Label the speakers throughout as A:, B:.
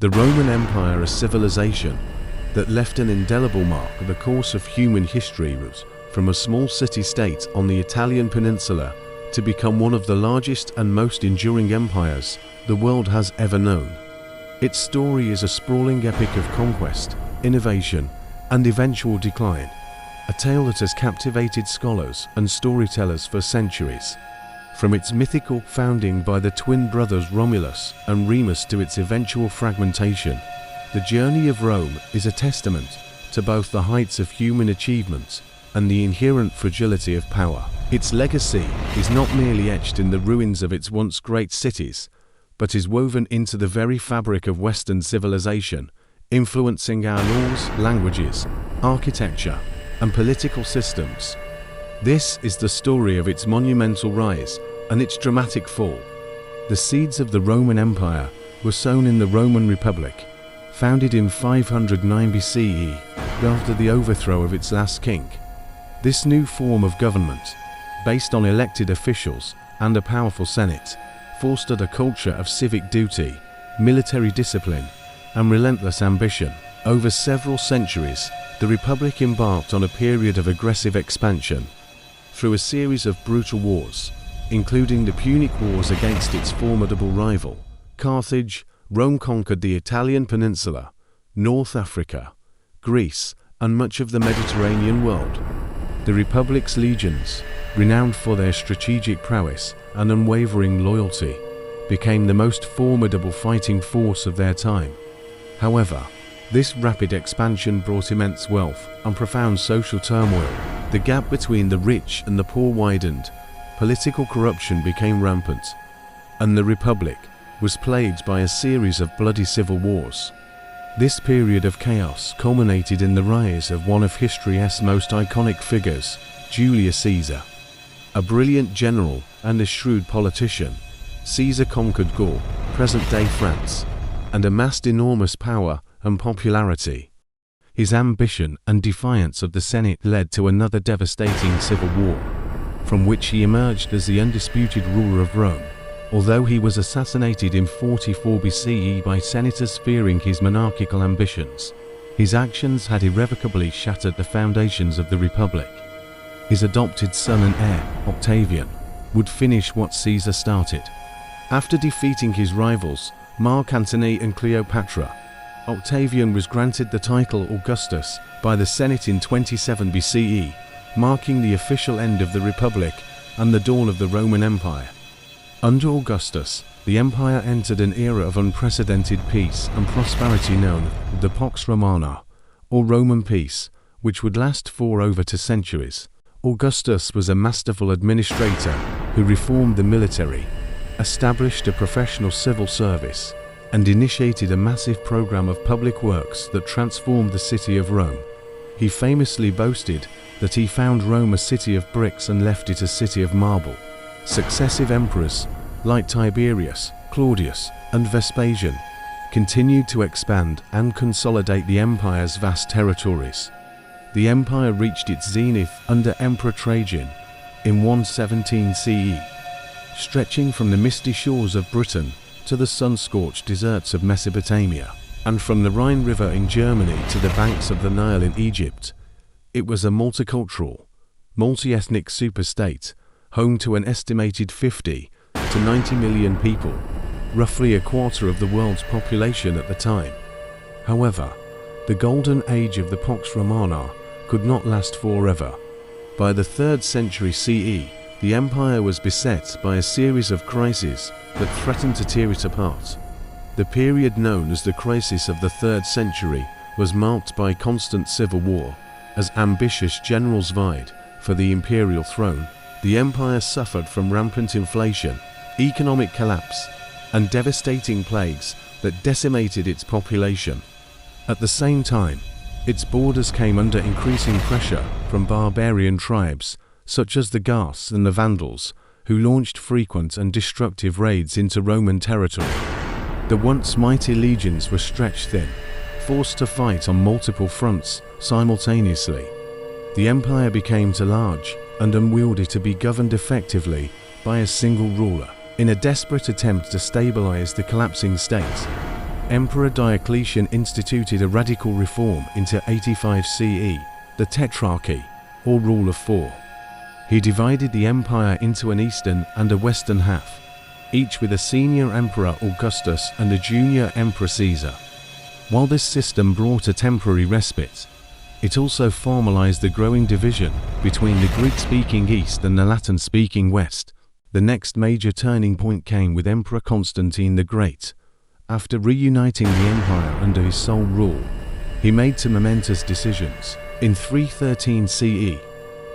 A: The Roman Empire, a civilization that left an indelible mark on the course of human history, was from a small city-state on the Italian peninsula to become one of the largest and most enduring empires the world has ever known. Its story is a sprawling epic of conquest, innovation, and eventual decline, a tale that has captivated scholars and storytellers for centuries. From its mythical founding by the twin brothers Romulus and Remus to its eventual fragmentation, the journey of Rome is a testament to both the heights of human achievement and the inherent fragility of power. Its legacy is not merely etched in the ruins of its once great cities, but is woven into the very fabric of Western civilization, influencing our laws, languages, architecture, and political systems. This is the story of its monumental rise and its dramatic fall. The seeds of the Roman Empire were sown in the Roman Republic, founded in 509 BCE after the overthrow of its last king. This new form of government, based on elected officials and a powerful senate, fostered a culture of civic duty, military discipline, and relentless ambition. Over several centuries, the Republic embarked on a period of aggressive expansion. Through a series of brutal wars, including the Punic Wars against its formidable rival, Carthage, Rome conquered the Italian peninsula, North Africa, Greece, and much of the Mediterranean world. The Republic's legions, renowned for their strategic prowess and unwavering loyalty, became the most formidable fighting force of their time. However, this rapid expansion brought immense wealth and profound social turmoil. The gap between the rich and the poor widened, political corruption became rampant, and the Republic was plagued by a series of bloody civil wars. This period of chaos culminated in the rise of one of history's most iconic figures, Julius Caesar. A brilliant general and a shrewd politician, Caesar conquered Gaul, present-day France, and amassed enormous power and popularity. His ambition and defiance of the Senate led to another devastating civil war, from which he emerged as the undisputed ruler of Rome. Although he was assassinated in 44 BCE by senators fearing his monarchical ambitions, his actions had irrevocably shattered the foundations of the Republic. His adopted son and heir, Octavian, would finish what Caesar started. After defeating his rivals, Mark Antony and Cleopatra, Octavian was granted the title Augustus by the Senate in 27 BCE, marking the official end of the Republic and the dawn of the Roman Empire. Under Augustus, the empire entered an era of unprecedented peace and prosperity known as the Pax Romana, or Roman peace, which would last for over 2 centuries. Augustus was a masterful administrator who reformed the military, established a professional civil service, and initiated a massive program of public works that transformed the city of Rome. He famously boasted that he found Rome a city of bricks and left it a city of marble. Successive emperors, like Tiberius, Claudius, and Vespasian, continued to expand and consolidate the empire's vast territories. The empire reached its zenith under Emperor Trajan in 117 CE, stretching from the misty shores of Britain to the sun-scorched deserts of Mesopotamia, and from the Rhine River in Germany to the banks of the Nile in Egypt. It was a multicultural, multi-ethnic superstate, home to an estimated 50 to 90 million people, roughly a quarter of the world's population at the time. However, the golden age of the Pax Romana could not last forever. By the 3rd century CE, the empire was beset by a series of crises that threatened to tear it apart. The period known as the crisis of the 3rd century was marked by constant civil war. As ambitious generals vied for the imperial throne, the empire suffered from rampant inflation, economic collapse, and devastating plagues that decimated its population. At the same time, its borders came under increasing pressure from barbarian tribes such as the Goths and the Vandals, who launched frequent and destructive raids into Roman territory. The once mighty legions were stretched thin, forced to fight on multiple fronts simultaneously. The empire became too large and unwieldy to be governed effectively by a single ruler. In a desperate attempt to stabilize the collapsing state, Emperor Diocletian instituted a radical reform into 85 CE, the Tetrarchy, or Rule of Four. He divided the empire into an eastern and a western half, each with a senior emperor Augustus and a junior emperor Caesar. While this system brought a temporary respite, it also formalized the growing division between the Greek-speaking East and the Latin-speaking West. The next major turning point came with Emperor Constantine the Great. After reuniting the empire under his sole rule, he made some momentous decisions. In 313 CE,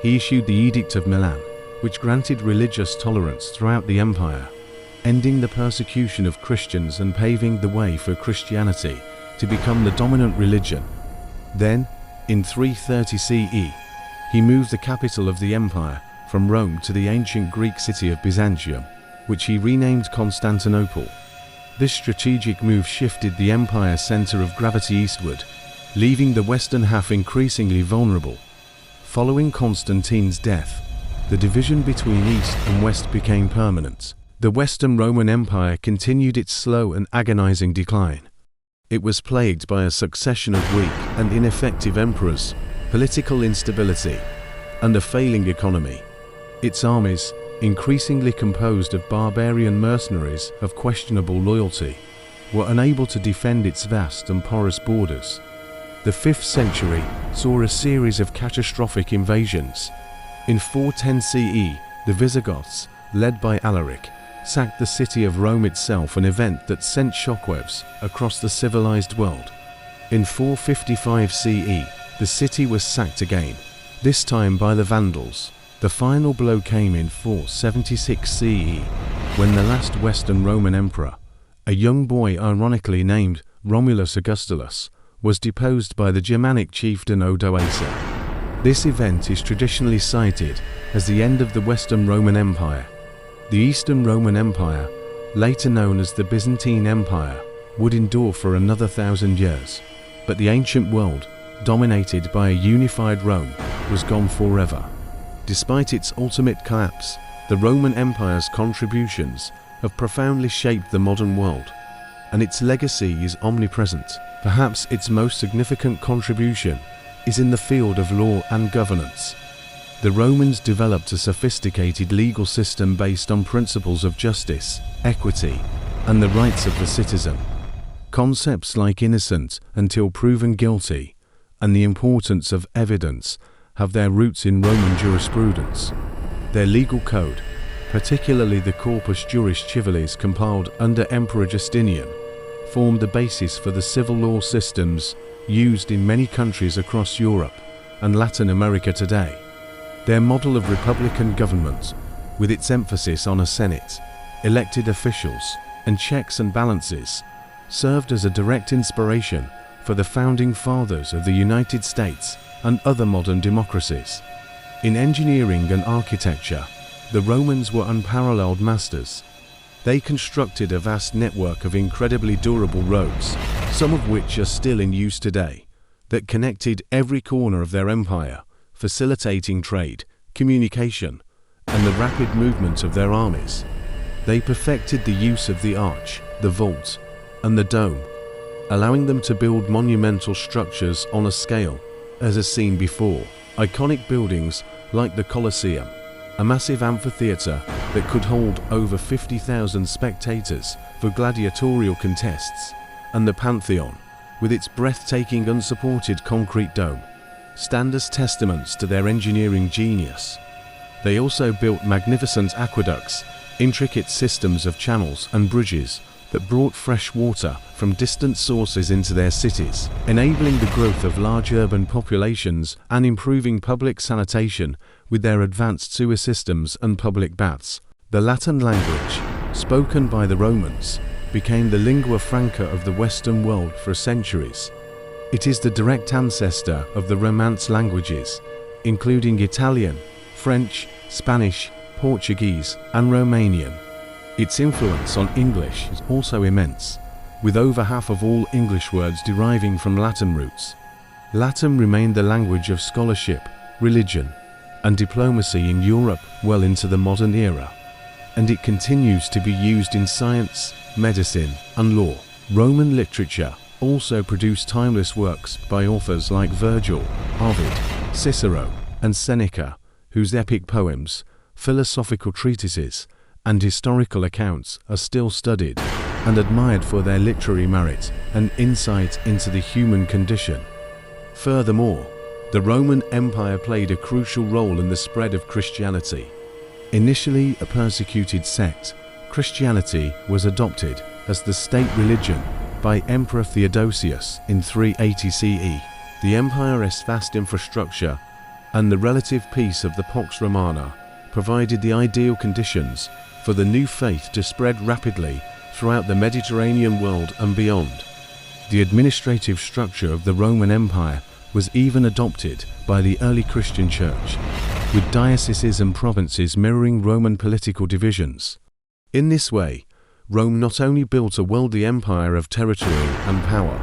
A: he issued the Edict of Milan, which granted religious tolerance throughout the empire, ending the persecution of Christians and paving the way for Christianity to become the dominant religion. Then, in 330 CE, he moved the capital of the empire from Rome to the ancient Greek city of Byzantium, which he renamed Constantinople. This strategic move shifted the empire's center of gravity eastward, leaving the western half increasingly vulnerable. Following Constantine's death, the division between East and West became permanent. The Western Roman Empire continued its slow and agonizing decline. It was plagued by a succession of weak and ineffective emperors, political instability, and a failing economy. Its armies, increasingly composed of barbarian mercenaries of questionable loyalty, were unable to defend its vast and porous borders. The 5th century saw a series of catastrophic invasions. In 410 CE, the Visigoths, led by Alaric, sacked the city of Rome itself, an event that sent shockwaves across the civilized world. In 455 CE, the city was sacked again, this time by the Vandals. The final blow came in 476 CE, when the last Western Roman emperor, a young boy ironically named Romulus Augustulus, was deposed by the Germanic chieftain Odoacer. This event is traditionally cited as the end of the Western Roman Empire. The Eastern Roman Empire, later known as the Byzantine Empire, would endure for another 1,000 years, but the ancient world, dominated by a unified Rome, was gone forever. Despite its ultimate collapse, the Roman Empire's contributions have profoundly shaped the modern world, and its legacy is omnipresent. Perhaps its most significant contribution is in the field of law and governance. The Romans developed a sophisticated legal system based on principles of justice, equity, and the rights of the citizen. Concepts like innocent until proven guilty and the importance of evidence have their roots in Roman jurisprudence. Their legal code, particularly the Corpus Juris Civilis compiled under Emperor Justinian, formed the basis for the civil law systems used in many countries across Europe and Latin America today. Their model of republican government, with its emphasis on a Senate, elected officials, and checks and balances, served as a direct inspiration for the founding fathers of the United States and other modern democracies. In engineering and architecture, the Romans were unparalleled masters. They constructed a vast network of incredibly durable roads, some of which are still in use today, that connected every corner of their empire, facilitating trade, communication, and the rapid movement of their armies. They perfected the use of the arch, the vault, and the dome, allowing them to build monumental structures on a scale as is seen before. Iconic buildings like the Colosseum, a massive amphitheater that could hold over 50,000 spectators for gladiatorial contests, and the Pantheon, with its breathtaking unsupported concrete dome, stand as testaments to their engineering genius. They also built magnificent aqueducts, intricate systems of channels and bridges that brought fresh water from distant sources into their cities, enabling the growth of large urban populations and improving public sanitation with their advanced sewer systems and public baths. The Latin language, spoken by the Romans, became the lingua franca of the Western world for centuries. It is the direct ancestor of the Romance languages, including Italian, French, Spanish, Portuguese, and Romanian. Its influence on English is also immense, with over half of all English words deriving from Latin roots. Latin remained the language of scholarship, religion, and diplomacy in Europe well into the modern era, and it continues to be used in science, medicine, and law. Roman literature also produced timeless works by authors like Virgil, Ovid, Cicero, and Seneca, whose epic poems, philosophical treatises, and historical accounts are still studied and admired for their literary merit and insight into the human condition. Furthermore, the Roman Empire played a crucial role in the spread of Christianity. Initially a persecuted sect, Christianity was adopted as the state religion by Emperor Theodosius in 380 CE. The empire's vast infrastructure and the relative peace of the Pax Romana provided the ideal conditions for the new faith to spread rapidly throughout the Mediterranean world and beyond. The administrative structure of the Roman Empire was even adopted by the early Christian Church, with dioceses and provinces mirroring Roman political divisions. In this way, Rome not only built a worldly empire of territory and power,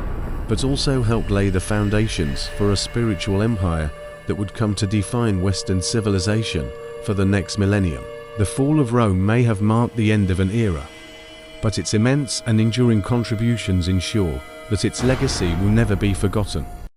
A: but also helped lay the foundations for a spiritual empire that would come to define Western civilization for the next millennium. The fall of Rome may have marked the end of an era, but its immense and enduring contributions ensure that its legacy will never be forgotten.